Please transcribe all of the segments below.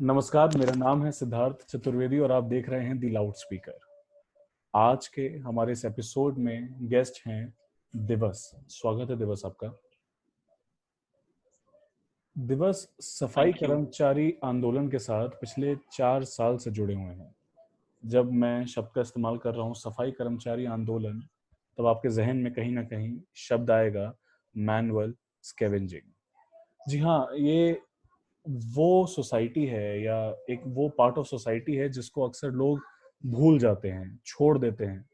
नमस्कार, मेरा नाम है सिद्धार्थ चतुर्वेदी और आप देख रहे हैं दी लाउड स्पीकर। आज के हमारे इस एपिसोड में गेस्ट हैं दिवस। स्वागत है दिवस आपका। दिवस सफाई थैंक यू। कर्मचारी आंदोलन के साथ पिछले 4 साल से जुड़े हुए हैं। जब मैं शब्द का इस्तेमाल कर रहा हूँ सफाई कर्मचारी आंदोलन, तब आपके जहन में कहीं ना कहीं शब्द आएगा मैनुअल स्कैवेंजिंग। जी हाँ, ये वो सोसाइटी है या एक वो पार्ट ऑफ सोसाइटी है जिसको अक्सर लोग भूल जाते हैं, छोड़ देते हैं।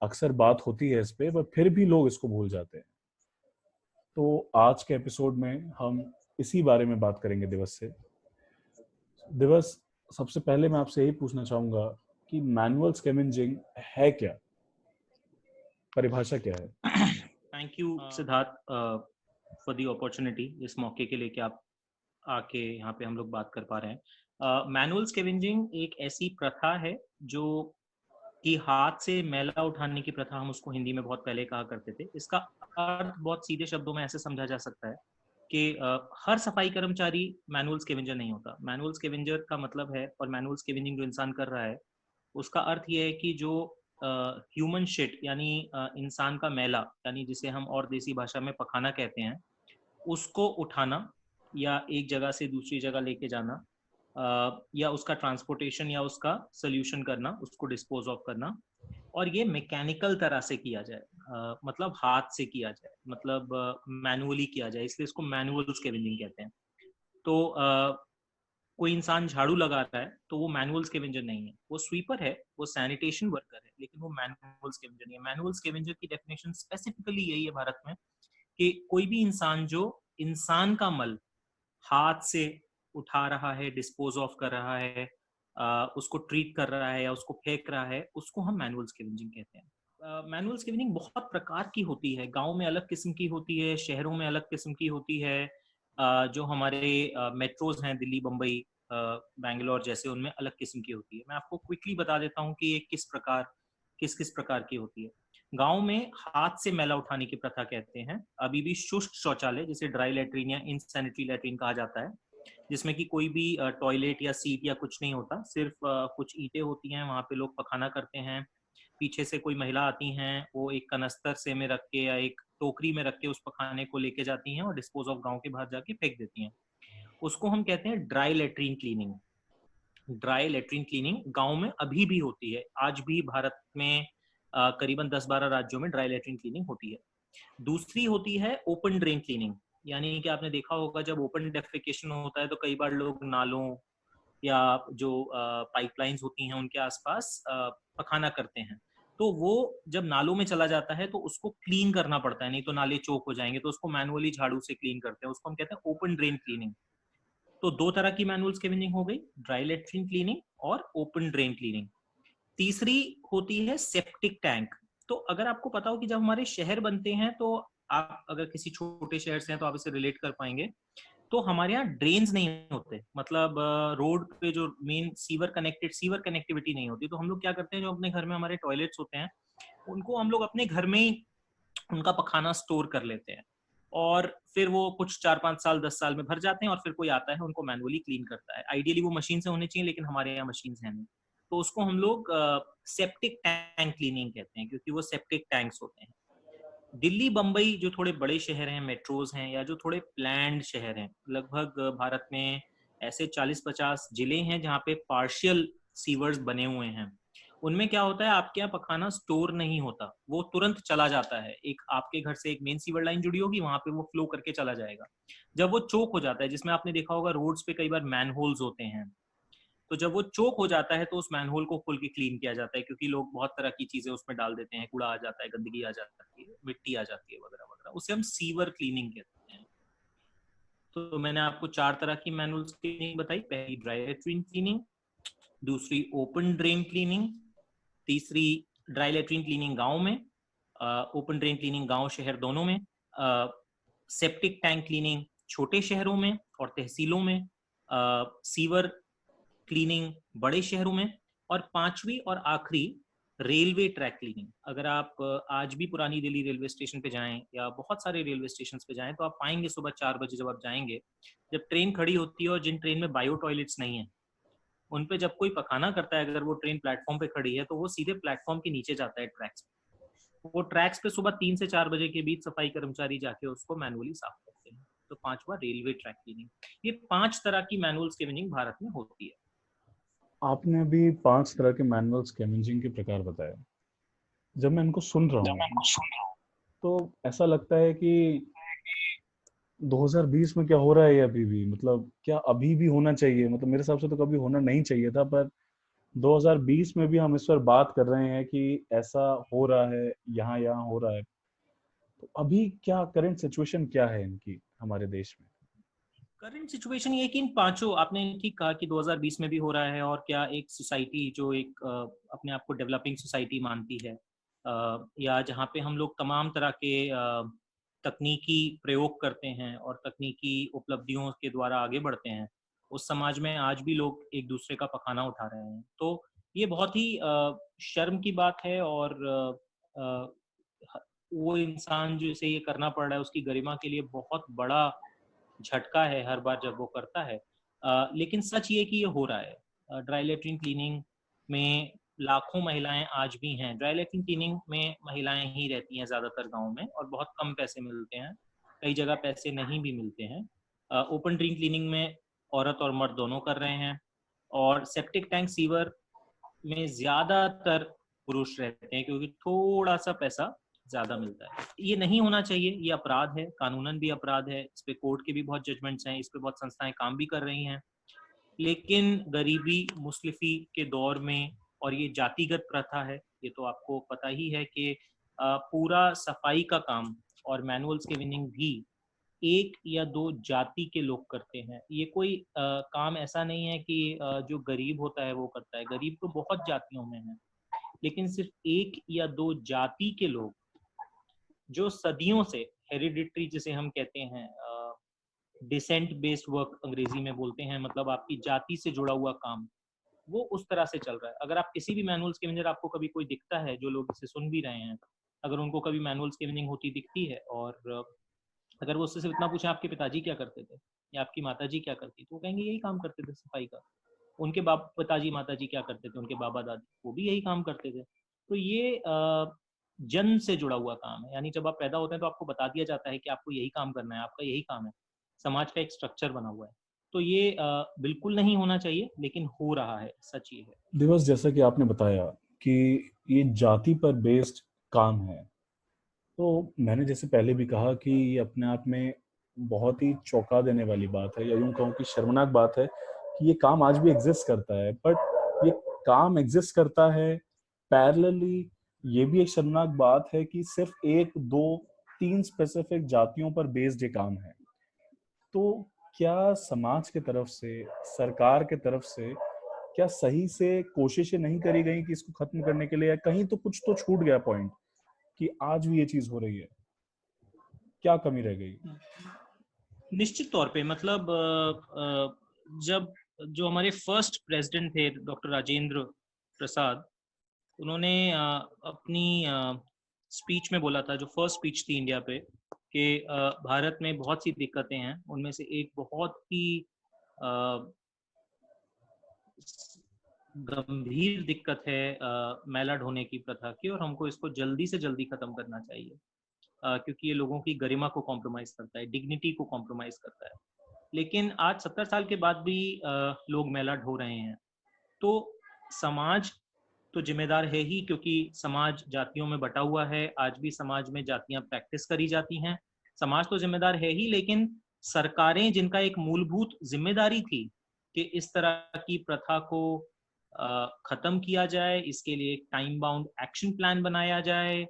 अक्सर बात होती है इस पे, पर फिर भी लोग इसको भूल जाते हैं। तो आज के एपिसोड में हम इसी बारे में बात करेंगे दिवस से। दिवस, सबसे पहले मैं आपसे यही पूछना चाहूंगा कि मैनुअल स्कैवेंजिंग है क्या? परिभाषा क्या है? Thank you Siddharth for the opportunity, इस मौके के लिए कि आप आके यहाँ पे हम लोग बात कर पा रहे हैं। मैनुअल स्कैवेंजिंग एक ऐसी प्रथा है जो कि हाथ से मैला उठाने की प्रथा, हम उसको हिंदी में बहुत पहले कहा करते थे। इसका अर्थ बहुत सीधे शब्दों में ऐसे समझा जा सकता है कि हर सफाई कर्मचारी मैनुअल स्कैवेंजर नहीं होता। मैनुअल स्कैवेंजर का मतलब है, और मैनुअल स्कैवेंजिंग जो इंसान कर रहा है उसका अर्थ ये है कि जो ह्यूमन शिट यानी इंसान का मैला, यानी जिसे हम और देसी भाषा में पखाना कहते हैं, उसको उठाना या एक जगह से दूसरी जगह लेके जाना, या उसका ट्रांसपोर्टेशन या उसका सोल्यूशन करना, उसको डिस्पोज ऑफ करना। और ये मैकेनिकल तरह से किया जाए, मतलब हाथ से किया जाए, मतलब मैनुअली किया जाए, इसलिए इसको मैनुअल स्कैवेंजिंग कहते हैं। तो कोई इंसान झाड़ू लगा रहा है तो वो मैनुअल स्कैवेंजर नहीं है, वो स्वीपर है, वो सैनिटेशन वर्कर है, लेकिन वो मैनुअल स्कैवेंजर नहीं है। मैनुअल स्कैवेंजर की डेफिनेशन स्पेसिफिकली यही है भारत में कि कोई भी इंसान जो इंसान का मल हाथ से उठा रहा है, डिस्पोज ऑफ कर रहा है, उसको ट्रीट कर रहा है या उसको फेंक रहा है, उसको हम मैनुअल स्कैवेंजिंग कहते हैं। मैनुअल स्कैवेंजिंग बहुत प्रकार की होती है, गांव में अलग किस्म की होती है, शहरों में अलग किस्म की होती है। जो हमारे मेट्रोज हैं, दिल्ली, बम्बई, बैंगलोर जैसे, उनमें अलग किस्म की होती है। मैं आपको क्विकली बता देता हूँ कि ये किस किस प्रकार की होती है। गांव में हाथ से मैला उठाने की प्रथा कहते हैं अभी भी शुष्क शौचालय, जिसे ड्राई लेट्रिन या इनसैनिटरी लेट्रिन कहा जाता है, जिसमें कि कोई भी टॉयलेट या सीट या कुछ नहीं होता, सिर्फ कुछ ईंटें होती हैं, वहां पे लोग पखाना करते हैं। पीछे से कोई महिला आती हैं, वो एक कनस्तर से में रख के या एक टोकरी में रख के उस पखाने को लेके जाती हैं और डिस्पोज ऑफ गांव के बाहर जाके फेंक देती हैं। उसको हम कहते हैं dry latrine cleaning. Dry latrine cleaning गांव में अभी भी होती है, आज भी भारत में करीबन 10-12 राज्यों में ड्राई लेट्रिन क्लीनिंग होती है। दूसरी होती है ओपन ड्रेन क्लीनिंग, यानी कि आपने देखा होगा जब ओपन डेफिकेशन होता है तो कई बार लोग नालों या जो पाइपलाइंस होती हैं उनके आसपास पखाना करते हैं। तो वो जब नालों में चला जाता है तो उसको क्लीन करना पड़ता है, नहीं तो नाले चोक हो जाएंगे, तो उसको मैनुअली झाड़ू से क्लीन करते हैं, उसको हम कहते हैं ओपन ड्रेन क्लीनिंग। तो दो तरह की मैनुअल स्कैवेंजिंग हो गई, ड्राई लेट्रिन क्लीनिंग और ओपन ड्रेन क्लीनिंग। तीसरी होती है सेप्टिक टैंक। तो अगर आपको पता हो कि जब हमारे शहर बनते हैं, तो आप अगर किसी छोटे शहर से हैं तो आप इसे रिलेट कर पाएंगे, तो हमारे यहाँ ड्रेन्स नहीं होते, मतलब रोड पे जो मेन सीवर कनेक्टिविटी नहीं होती। तो हम लोग क्या करते हैं, जो अपने घर में हमारे टॉयलेट्स होते हैं उनको हम लोग अपने घर में ही उनका पखाना स्टोर कर लेते हैं, और फिर वो कुछ 4-5 साल 10 साल में भर जाते हैं, और फिर कोई आता है उनको मैनुअली क्लीन करता है। आइडियली वो मशीन से होने चाहिए, लेकिन हमारे यहाँ मशीन है नहीं, तो उसको हम लोग सेप्टिक टैंक क्लीनिंग कहते हैं, क्योंकि वो सेप्टिक टैंक्स होते हैं। दिल्ली, बम्बई जो थोड़े बड़े शहर हैं, मेट्रोज हैं, या जो थोड़े प्लैंड शहर हैं, लगभग भारत में ऐसे 40-50 जिले हैं जहाँ पे पार्शियल सीवर्स बने हुए हैं। उनमें क्या होता है, आपके यहाँ पखाना स्टोर नहीं होता, वो तुरंत चला जाता है। एक आपके घर से एक मेन सीवर लाइन जुड़ी होगी, वहां पे वो फ्लो करके चला जाएगा। जब वो चोक हो जाता है, जिसमें आपने देखा होगा रोड्स पे कई बार मैन होल्स होते हैं, तो जब वो चोक हो जाता है तो उस मैनहोल को खोल के क्लीन किया जाता है, क्योंकि लोग बहुत तरह की चीजें उसमें डाल देते हैं, कूड़ा आ जाता है, गंदगी आ जाती है, मिट्टी आ जाती है, वगैरह वगैरह, उसे हम सीवर क्लीनिंग कहते हैं। तो मैंने आपको 4 तरह की मैनुअल क्लीनिंग बताई। पहली ड्राई लेट्रिन क्लीनिंग, दूसरी ओपन ड्रेन क्लीनिंग, तीसरी ड्राई लेट्रिन क्लीनिंग गाँव में, ओपन ड्रेन क्लीनिंग गाँव शहर दोनों में, सेप्टिक टैंक क्लीनिंग छोटे शहरों में और तहसीलों में, सीवर क्लीनिंग बड़े शहरों में, और पांचवी और आखिरी रेलवे ट्रैक क्लीनिंग। अगर आप आज भी पुरानी दिल्ली रेलवे स्टेशन पे जाएं या बहुत सारे रेलवे स्टेशन पे जाएं, तो आप पाएंगे सुबह 4 बजे जब आप जाएंगे, जब ट्रेन खड़ी होती है और जिन ट्रेन में बायो टॉयलेट्स नहीं है, उन पे जब कोई पखाना करता है, अगर वो ट्रेन प्लेटफॉर्म पे खड़ी है तो वो सीधे प्लेटफॉर्म के नीचे जाता है ट्रैक्स पे। वो ट्रैक्स पे सुबह 3 से 4 बजे के बीच सफाई कर्मचारी जाके उसको मैनुअली साफ करते हैं। तो 5वां रेलवे ट्रैक क्लीनिंग। ये 5 तरह की मैनुअल स्कैवेंजिंग भारत में होती है। आपने अभी 5 तरह के मैनुअल स्कैवेंजिंग के प्रकार बताए। जब मैं इनको सुन रहा हूँ तो ऐसा लगता है कि 2020 में क्या हो रहा है ये अभी भी, मतलब क्या अभी भी होना चाहिए? मतलब मेरे हिसाब से तो कभी होना नहीं चाहिए था, पर 2020 में भी हम इस पर बात कर रहे हैं कि ऐसा हो रहा है, यहाँ यहाँ हो रहा है। तो अभी क्या करंट सिचुएशन क्या है इनकी हमारे देश में? करंट सिचुएशन ये है कि इन पांचों, आपने ठीक कहा कि 2020 में भी हो रहा है, और क्या एक सोसाइटी जो एक अपने आप को डेवलपिंग सोसाइटी मानती है, या जहाँ पे हम लोग तमाम तरह के तकनीकी प्रयोग करते हैं और तकनीकी उपलब्धियों के द्वारा आगे बढ़ते हैं, उस समाज में आज भी लोग एक दूसरे का पखाना उठा रहे हैं। तो ये बहुत ही शर्म की बात है, और वो इंसान जो इसे ये करना पड़ रहा है उसकी गरिमा के लिए बहुत बड़ा झटका है हर बार जब वो करता है। लेकिन सच ये कि ये हो रहा है। ड्राई लेटरिन क्लीनिंग में लाखों महिलाएं आज भी हैं। ड्राई लेटरिन क्लीनिंग में महिलाएं ही रहती हैं ज़्यादातर गाँव में, और बहुत कम पैसे मिलते हैं, कई जगह पैसे नहीं भी मिलते हैं। ओपन ड्रेन क्लीनिंग में औरत और मर्द दोनों कर रहे हैं, और सेप्टिक टैंक सीवर में ज़्यादातर पुरुष रहते हैं क्योंकि थोड़ा सा पैसा ज़्यादा मिलता है। ये नहीं होना चाहिए, ये अपराध है, कानूनन भी अपराध है, इस पे कोर्ट के भी बहुत जजमेंट्स हैं, इस पे बहुत संस्थाएं काम भी कर रही हैं। लेकिन गरीबी मुस्लिफी के दौर में, और ये जातिगत प्रथा है, ये तो आपको पता ही है कि पूरा सफाई का काम और मैनुअल स्केविंग भी एक या दो जाति के लोग करते हैं। ये कोई काम ऐसा नहीं है कि जो गरीब होता है वो करता है। गरीब तो बहुत जातियों में है, लेकिन सिर्फ एक या दो जाति के लोग जो सदियों से हेरिडिटरी जिसे हम कहते हैं, डिसेंट बेस्ड वर्क अंग्रेजी में बोलते हैं, मतलब आपकी जाति से जुड़ा हुआ काम, वो उस तरह से चल रहा है। अगर आप किसी भी मैनुअल स्केवेंजर, आपको कभी कोई दिखता है, जो लोग इसे सुन भी रहे हैं, अगर उनको कभी मैनुअल स्केवेंजिंग होती दिखती है, और अगर वो उससे सिर्फ इतना पूछे आपके पिताजी क्या करते थे या आपकी माताजी क्या करती, तो वो कहेंगे यही काम करते थे सफाई का। उनके बाप पिताजी माताजी क्या करते थे, उनके बाबा दादी, वो भी यही काम करते थे। तो ये जन्म से जुड़ा हुआ काम है, यानी जब आप पैदा होते हैं तो आपको बता दिया जाता है कि आपको यही काम करना है, आपका यही काम है। समाज का एक स्ट्रक्चर बना हुआ है। तो ये बिल्कुल नहीं होना चाहिए, लेकिन हो रहा है, सच ये है। दिवस, जैसा कि आपने बताया कि ये जाति पर बेस्ड काम है, तो मैंने जैसे पहले भी कहा कि ये अपने आप में बहुत ही चौंका देने वाली बात है, या यूं कहूँ कि शर्मनाक बात है कि ये काम आज भी एग्जिस्ट करता है। बट ये काम एग्जिस्ट करता है पैरेलली। ये भी एक शर्मनाक बात है कि सिर्फ एक दो तीन स्पेसिफिक जातियों पर बेस्ड ये काम है। तो क्या समाज के तरफ से, सरकार के तरफ से क्या सही से कोशिशें नहीं करी गई कि इसको खत्म करने के लिए? या कहीं तो कुछ तो छूट गया पॉइंट कि आज भी ये चीज हो रही है? क्या कमी रह गई? निश्चित तौर पे, मतलब जब जो हमारे फर्स्ट प्रेसिडेंट थे डॉक्टर राजेंद्र प्रसाद, उन्होंने अपनी स्पीच में बोला था, जो फर्स्ट स्पीच थी इंडिया पे, कि भारत में बहुत सी दिक्कतें हैं, उनमें से एक बहुत ही गंभीर दिक्कत है मैला ढोने की प्रथा की, और हमको इसको जल्दी से जल्दी खत्म करना चाहिए, क्योंकि ये लोगों की गरिमा को कॉम्प्रोमाइज करता है, डिग्निटी को कॉम्प्रोमाइज करता है। लेकिन आज 70 साल के बाद भी लोग मैला ढो रहे हैं। तो समाज तो जिम्मेदार है ही, क्योंकि समाज जातियों में बटा हुआ है, आज भी समाज में जातियां प्रैक्टिस करी जाती हैं। समाज तो जिम्मेदार है ही, लेकिन सरकारें, जिनका एक मूलभूत जिम्मेदारी थी कि इस तरह की प्रथा को खत्म किया जाए, इसके लिए एक टाइम बाउंड एक्शन प्लान बनाया जाए,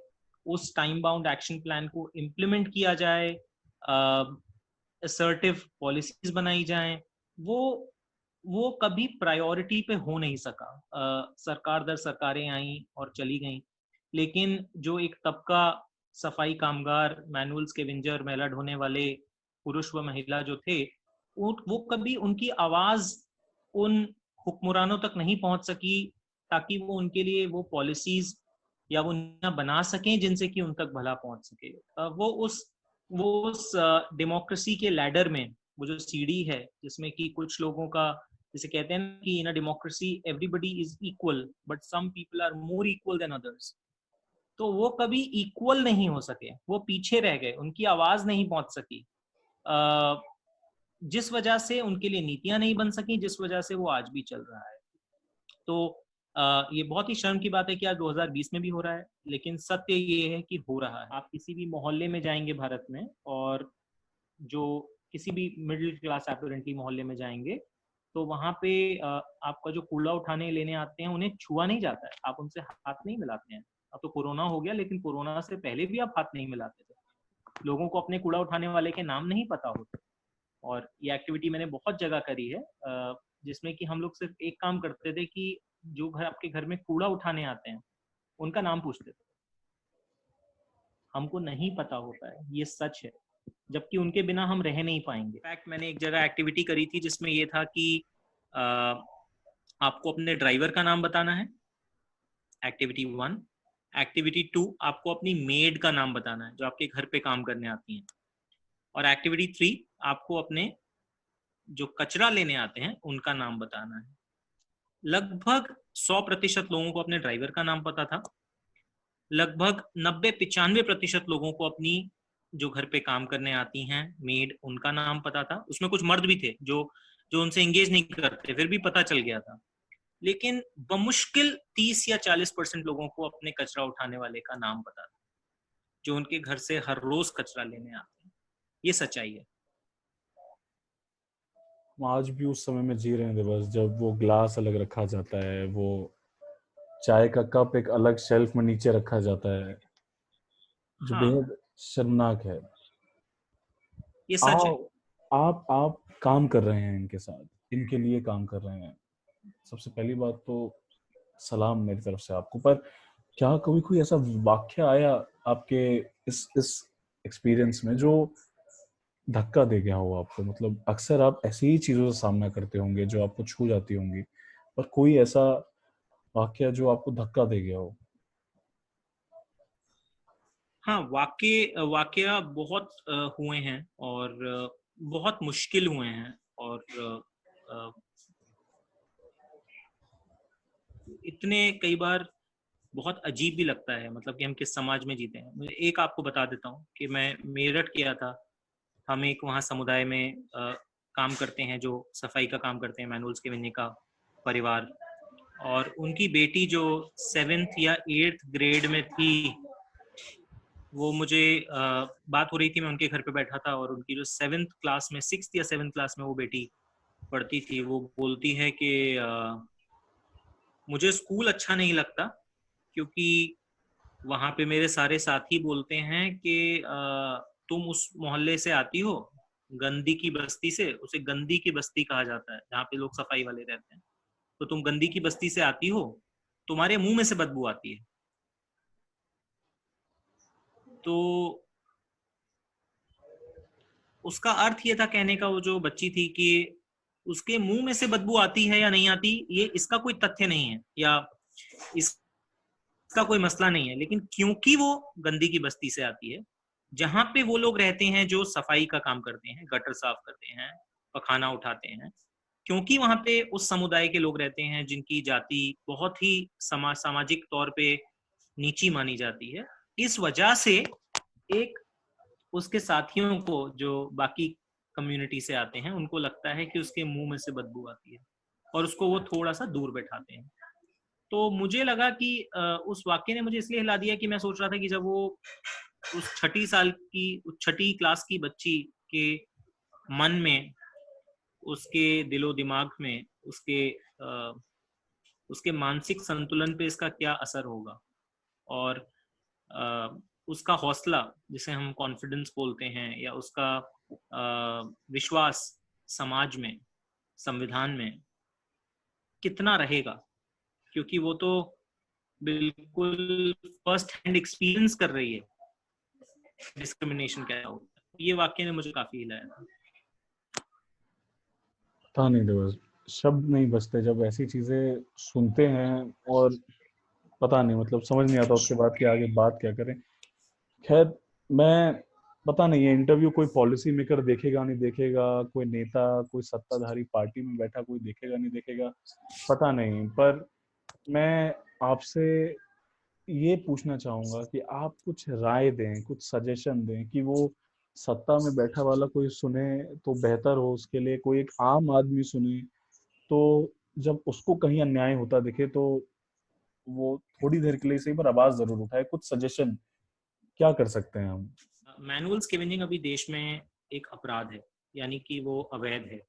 उस टाइम बाउंड एक्शन प्लान को इम्प्लीमेंट किया जाए, असर्टिव पॉलिसीज बनाई जाएं, वो कभी प्रायोरिटी पे हो नहीं सका। सरकार दर सरकारें आई और चली गईं, लेकिन जो एक तबका सफाई कामगार, मैनुअल स्केवेंजर, मैला ढोने वाले पुरुष व महिला जो थे, वो कभी उनकी आवाज उन हुक्मरानों तक नहीं पहुंच सकी, ताकि वो उनके लिए वो पॉलिसीज या वो नीतियां बना सकें जिनसे कि उन तक भला पहुंच सके। वो उस डेमोक्रेसी के लैडर में, वो जो सीढ़ी है जिसमें कि कुछ लोगों का जैसे कहते हैं कि in a democracy everybody is equal but some people are more equal than others. तो वो कभी इक्वल नहीं हो सके, वो पीछे रह गए, उनकी आवाज नहीं पहुंच सकी, जिस वजह से उनके लिए नीतियां नहीं बन सकी, जिस वजह से वो आज भी चल रहा है। तो ये बहुत ही शर्म की बात है कि आज 2020 में भी हो रहा है, लेकिन सत्य ये है कि हो रहा है। आप किसी भी मोहल्ले में जाएंगे भारत में, और जो किसी भी मिडिल क्लास एपरेंटली मोहल्ले में जाएंगे, तो वहाँ पे आपका जो कूड़ा उठाने लेने आते हैं उन्हें छुआ नहीं जाता है, आप उनसे हाथ नहीं मिलाते हैं। अब तो कोरोना हो गया, लेकिन कोरोना से पहले भी आप हाथ नहीं मिलाते थे। लोगों को अपने कूड़ा उठाने वाले के नाम नहीं पता होते। और ये एक्टिविटी मैंने बहुत जगह करी है, जिसमें कि हम लोग सिर्फ एक काम करते थे कि जो घर आपके घर में कूड़ा उठाने आते हैं उनका नाम पूछते थे। हमको नहीं पता होता है, ये सच है, जबकि उनके बिना हम रह नहीं पाएंगे। इनफैक्ट मैंने एक जगह एक्टिविटी करी थी जिसमें ये था कि आपको अपने ड्राइवर का नाम बताना है, एक्टिविटी 1। एक्टिविटी 2, आपको अपनी मेड का नाम बताना है जो आपके घर पे काम करने आती हैं। और एक्टिविटी 3, आपको अपने जो कचरा लेने आते हैं उनका नाम बताना है। लगभग 100% लोगों को अपने ड्राइवर का नाम पता था, लगभग 90-95% लोगों को अपनी जो घर पे काम करने आती हैं मेड, उनका नाम पता था। उसमें कुछ मर्द भी थे जो जो उनसे एंगेज नहीं करते, फिर भी पता चल गया था। लेकिन बमुश्किल 30 या 40% लोगों को अपने कचरा उठाने वाले का नाम पता था, जो उनके घर से हर रोज कचरा लेने आते हैं। ये सच्चाई है। हम आज भी उस समय में जी रहे हैं दिवस, जब वो ग्लास अलग रखा जाता है, वो चाय का कप एक अलग शेल्फ में नीचे रखा जाता है, जो हाँ, बेहद शर्मनाक है। ये सच है। आप काम कर रहे हैं इनके साथ, इनके लिए काम कर रहे हैं। सबसे पहली बात तो सलाम मेरी तरफ से आपको। पर क्या कभी कोई ऐसा वाक्य आया आपके इस एक्सपीरियंस में जो धक्का दे गया हो आपको? मतलब अक्सर आप ऐसी ही चीजों से सामना करते होंगे जो आपको छू जाती होंगी, पर कोई ऐसा वाक्य जो आपको धक्का दे गया हो? हाँ, वाकया बहुत हुए हैं, और बहुत मुश्किल हुए हैं, और इतने कई बार बहुत अजीब भी लगता है, मतलब कि हम किस समाज में जीते हैं। मैं एक आपको बता देता हूँ कि मैं मेरठ गया था। हम एक वहाँ समुदाय में काम करते हैं, जो सफाई का काम करते हैं, मैनुअल्स के विन्नी का परिवार। और उनकी बेटी जो 7th या 8th ग्रेड में थी, वो मुझे बात हो रही थी, मैं उनके घर पे बैठा था, और उनकी जो 7th क्लास में 6th या 7th क्लास में वो बेटी पढ़ती थी, वो बोलती है कि मुझे स्कूल अच्छा नहीं लगता, क्योंकि वहाँ पे मेरे सारे साथी बोलते हैं कि तुम उस मोहल्ले से आती हो, गंदी की बस्ती से, उसे गंदी की बस्ती कहा जाता है जहाँ पे लोग सफाई वाले रहते हैं, तो तुम गंदी की बस्ती से आती हो, तुम्हारे मुंह में से बदबू आती है। तो उसका अर्थ ये था कहने का, वो जो बच्ची थी, कि उसके मुंह में से बदबू आती है या नहीं आती, ये इसका कोई तथ्य नहीं है, या इसका कोई मसला नहीं है, लेकिन क्योंकि वो गंदी की बस्ती से आती है, जहां पे वो लोग रहते हैं जो सफाई का काम करते हैं, गटर साफ करते हैं, पखाना उठाते हैं, क्योंकि वहां पे उस समुदाय के लोग रहते हैं जिनकी जाति बहुत ही सामाजिक तौर पे नीची मानी जाती है, इस वजह से एक उसके साथियों को जो बाकी कम्युनिटी से आते हैं, उनको लगता है कि उसके मुंह में से बदबू आती है, और उसको वो थोड़ा सा दूर बैठाते हैं। तो मुझे लगा कि उस वाक्य ने मुझे इसलिए हिला दिया कि मैं सोच रहा था कि जब वो उस छठी क्लास की बच्ची के मन में, उसके दिलो दिमाग में, उसके मानसिक संतुलन पे इसका क्या असर होगा, और उसका हौसला, जिसे हम कॉन्फिडेंस बोलते हैं, या उसका विश्वास समाज में, संविधान में कितना रहेगा, क्योंकि वो तो बिल्कुल फर्स्ट हैंड एक्सपीरियंस कर रही है डिस्क्रिमिनेशन क्या होता है। ये वाक्य ने मुझे काफी हिलाया था। पता नहीं दिवस, शब्द नहीं बचते जब ऐसी चीजें सुनते हैं, और पता नहीं, मतलब समझ नहीं आता उसके बाद कि आगे बात क्या करें। खैर, मैं पता नहीं ये इंटरव्यू कोई पॉलिसी मेकर देखेगा नहीं देखेगा, कोई नेता, कोई सत्ताधारी पार्टी में बैठा कोई देखेगा नहीं देखेगा, पता नहीं। पर मैं आपसे ये पूछना चाहूंगा कि आप कुछ राय दें, कुछ सजेशन दें कि वो सत्ता में बैठा वाला कोई सुने तो बेहतर हो उसके लिए, कोई एक आम आदमी सुने तो जब उसको कहीं अन्याय होता दिखे तो वो थोड़ी देर के लिए सही पर आवाज जरूर उठाए। कुछ सजेशन क्या कर सकते हैं हम? मैनुअल स्केवेंजिंग अभी देश में एक अपराध है, यानी कि वो अवैध है।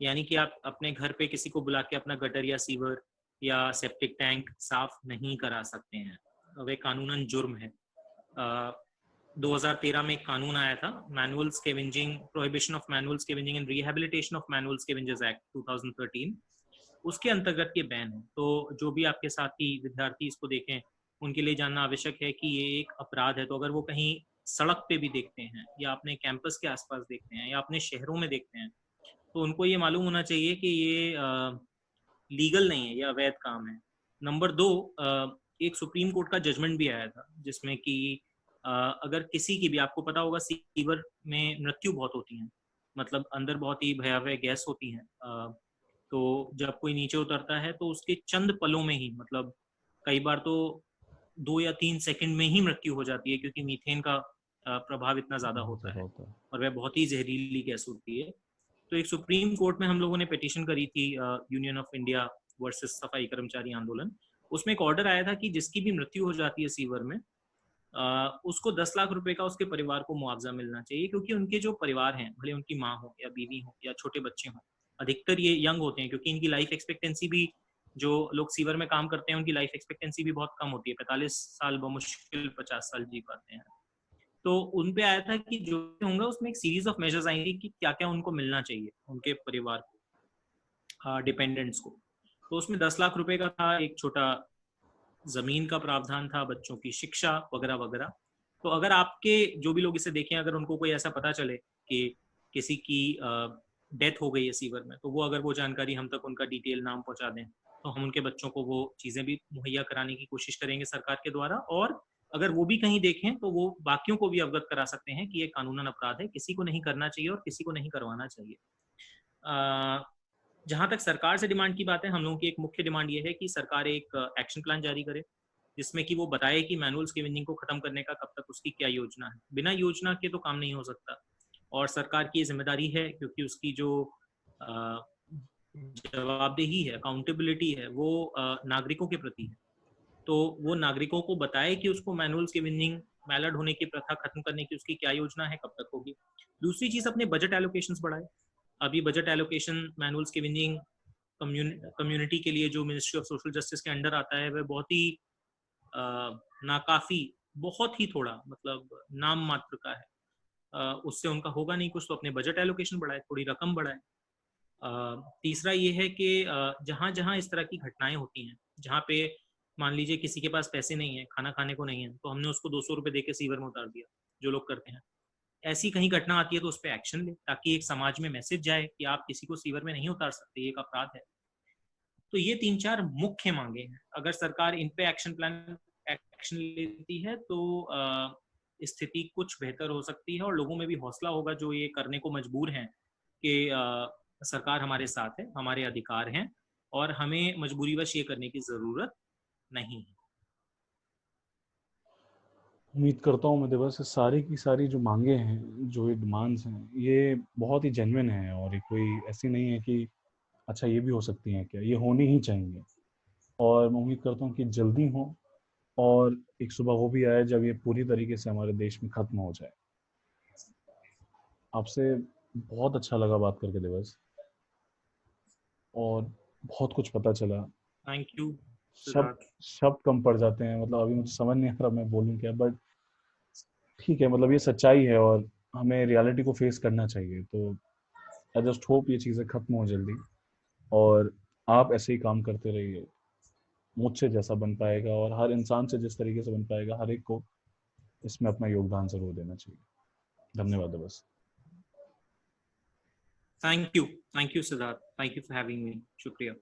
यानी कि आप अपने घर पे किसी को बुला के अपना गटर या सीवर या सेप्टिक टैंक साफ नहीं करा सकते हैं, वह कानूनन जुर्म है। 2013 में एक कानून आया था, manual scavenging, prohibition of manual scavenging and rehabilitation of manual scavengers act 2013। उसके अंतर्गत ये बैन है। तो जो भी आपके साथी विद्यार्थी इसको देखें, उनके लिए जानना आवश्यक है कि ये एक अपराध है। तो अगर वो कहीं सड़क पे भी देखते हैं या अपने कैंपस के आसपास देखते हैं या अपने शहरों में देखते हैं, तो उनको ये मालूम होना चाहिए कि ये लीगल नहीं है, ये अवैध काम है। नंबर दो, एक सुप्रीम कोर्ट का जजमेंट भी आया था जिसमें कि अगर किसी की भी, आपको पता होगा सीवर में मृत्यु बहुत होती है, मतलब अंदर बहुत ही भयावह गैस होती है। तो जब कोई नीचे उतरता है तो उसके चंद पलों में ही, मतलब कई बार तो 2 या 3 सेकंड में ही मृत्यु हो जाती है, क्योंकि मीथेन का प्रभाव इतना ज्यादा बहुत होता ज्यादा है होता है। और वह बहुत ही जहरीली गैस होती है। तो एक सुप्रीम कोर्ट में हम लोगों ने पिटीशन करी थी, यूनियन ऑफ इंडिया वर्सेस सफाई कर्मचारी आंदोलन। उसमें एक ऑर्डर आया था कि जिसकी भी मृत्यु हो जाती है सीवर में, उसको 10 लाख रुपए का उसके परिवार को मुआवजा मिलना चाहिए, क्योंकि उनके जो परिवार हैं, भले उनकी माँ हो या बीवी हो या छोटे बच्चे हों, अधिकतर ये यंग होते हैं, क्योंकि इनकी लाइफ एक्सपेक्टेंसी भी, जो लोग सीवर में काम करते हैं उनकी लाइफ एक्सपेक्टेंसी भी बहुत कम होती है, 45 साल बमुश्किल 50 साल जी पाते हैं। तो उन पे आया था कि जो भी होंगे उसमें एक सीरीज ऑफ मेजर्स आएंगे कि क्या क्या उनको मिलना चाहिए, उनके परिवार को, डिपेंडेंट्स को। तो उसमें 10 लाख रुपए का था, एक छोटा जमीन का प्रावधान था, बच्चों की शिक्षा वगैरह वगैरह। तो अगर आपके जो भी लोग इसे देखें, अगर उनको कोई ऐसा पता चले कि किसी की डेथ हो गई है सीवर में, तो वो अगर वो जानकारी हम तक, उनका डिटेल नाम पहुंचा दें, तो हम उनके बच्चों को वो चीज़ें भी मुहैया कराने की कोशिश करेंगे सरकार के द्वारा। और अगर वो भी कहीं देखें तो वो बाकियों को भी अवगत करा सकते हैं कि ये कानूनन अपराध है, किसी को नहीं करना चाहिए और किसी को नहीं करवाना चाहिए। जहां तक सरकार से डिमांड की बात है, हम लोगों की एक मुख्य डिमांड ये है कि सरकार एक एक्शन प्लान जारी करे, जिसमें कि वो बताए कि मैनुअल स्केवेंजिंग को खत्म करने का कब तक उसकी क्या योजना है। बिना योजना के तो काम नहीं हो सकता, और सरकार की जिम्मेदारी है, क्योंकि उसकी जो जवाबदेही है, अकाउंटेबिलिटी है, वो नागरिकों के प्रति है। तो वो नागरिकों को बताए कि उसको मैनुअल स्केवेंजिंग, मैलर्ड होने की प्रथा खत्म करने की उसकी क्या योजना है, कब तक होगी। दूसरी चीज, अपने बजट एलोकेशंस बढ़ाए। अभी budget allocation manual scavenging community के लिए जो मिनिस्ट्री ऑफ सोशल जस्टिस के अंडर आता है, वह बहुत ही नाकाफी, बहुत ही थोड़ा, मतलब नाम मात्र का है। उससे उनका होगा नहीं कुछ, तो अपने बजट एलोकेशन बढ़ाए, थोड़ी रकम बढ़ाए। तीसरा ये है कि जहाँ जहाँ इस तरह की घटनाएं होती हैं, जहाँ पे मान लीजिए किसी के पास पैसे नहीं है, खाना खाने को नहीं है, तो हमने उसको 200 रुपये दे के सीवर में उतार दिया, जो लोग करते हैं। ऐसी कहीं घटना आती है तो उस पर एक्शन ले, ताकि एक समाज में मैसेज जाए कि आप किसी को सीवर में नहीं उतार सकते, ये एक अपराध है। तो ये 3-4 मुख्य मांगे हैं। अगर सरकार इन पे एक्शन लेती है तो स्थिति कुछ बेहतर हो सकती है, और लोगों में भी हौसला होगा जो ये करने को मजबूर हैं कि सरकार हमारे साथ है, हमारे अधिकार हैं, और हमें मजबूरीवश ये करने की जरूरत नहीं है। उम्मीद करता हूँ मैं दिवस से सारी की सारी जो मांगे हैं, जो ये डिमांड्स हैं, ये बहुत ही जेन्युइन है और ये कोई ऐसी नहीं है कि अच्छा ये भी हो सकती हैं क्या, ये होनी ही चाहिए। और मैं उम्मीद करता हूँ कि जल्दी हो और एक सुबह वो भी आए जब ये पूरी तरीके से हमारे देश में खत्म हो जाए। आपसे बहुत अच्छा लगा बात करके दिवस, और बहुत कुछ पता चला। थैंक यू शब्द सिद्धार्थ। शब्द कम पड़ जाते हैं, मतलब अभी मुझे समझ नहीं आ रहा मैं बोलूँ क्या, बट ठीक है, मतलब ये सच्चाई है और हमें रियलिटी को फेस करना चाहिए। तो आई जस्ट होप ये चीज़ें खत्म हो जल्दी, और आप ऐसे ही काम करते रहिए। मुझसे जैसा बन पाएगा और हर इंसान से जिस तरीके से बन पाएगा, हर एक को इसमें अपना योगदान ज़रूर देना चाहिए। धन्यवाद बस। Thank you Siddharth, thank you for having me, शुक्रिया।